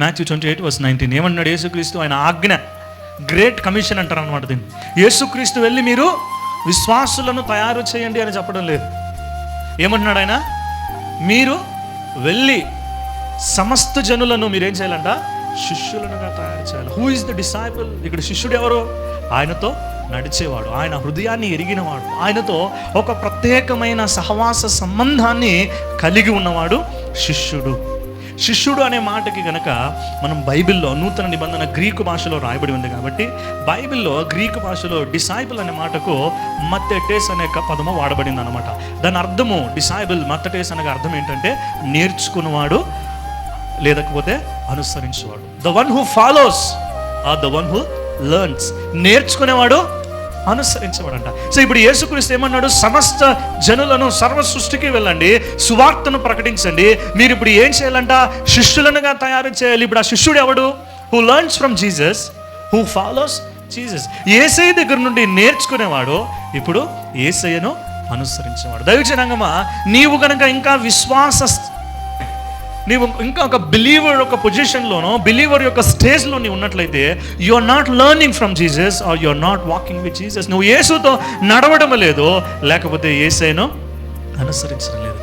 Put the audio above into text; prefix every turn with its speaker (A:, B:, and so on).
A: Matthew 28:19 ఏమన్నాడు యేసుక్రీస్తు? ఆయన ఆజ్ఞ, గ్రేట్ కమిషన్ అంటారు అనమాట దీన్ని. యేసుక్రీస్తు వెళ్ళి మీరు విశ్వాసులను తయారు చేయండి అని చెప్పడం లేదు. ఏమంటున్నాడు ఆయన? మీరు వెళ్ళి సమస్త జనులను మీరేం చేయాలంట? శిష్యులనుగా తయారు చేయాలి. Who is the disciple? ఇక్కడ శిష్యుడు ఎవరు? ఆయనతో నడిచేవాడు, ఆయన హృదయాన్ని ఎరిగినవాడు, ఆయనతో ఒక ప్రత్యేకమైన సహవాస సంబంధాన్ని కలిగి ఉన్నవాడు శిష్యుడు. శిష్యుడు అనే మాటకి గనక మనం బైబిల్లో నూతన నిబంధన గ్రీకు భాషలో రాయబడి ఉంది కాబట్టి బైబిల్లో గ్రీకు భాషలో డిసైబుల్ అనే మాటకు మత్తెటేస్ అనే పదము వాడబడింది అనమాట. దాని అర్థము డిసైబుల్, మత్తెటేస్ అనే అర్థం ఏంటంటే నేర్చుకున్నవాడు లేకపోతే అనుసరించేవాడు. The one who follows or the one who learns. నేర్చుకునేవాడు, అనుసరించేవాడంట. సో ఇప్పుడు యేసుక్రీస్తు ఏమన్నాడు? సమస్త జనులను, సర్వ సృష్టికి వెళ్ళండి, సువార్తను ప్రకటించండి. మీరు ఇప్పుడు ఏం చేయాలంట? శిష్యులనుగా తయారు చేయాలి. ఇప్పుడు ఆ శిష్యుడు ఎవడు? Who learns from Jesus, who follows Jesus. Yesayya దగ్గర నుండి నేర్చుకునేవాడు ఇప్పుడు యేసయ్యను అనుసరించేవాడు. దైవజనాంగమా, నీవు కనుక ఇంకా నీవు ఇంకా ఒక బిలీవర్ ఒక పొజిషన్లోనో, బిలీవర్ యొక్క స్టేజ్లో నీవు ఉన్నట్లయితే you are not learning from Jesus or you are not walking with Jesus. నువ్వు యేసుతో నడవడం లేదు, లేకపోతే యేసయ్యను అనుసరించడం లేదు.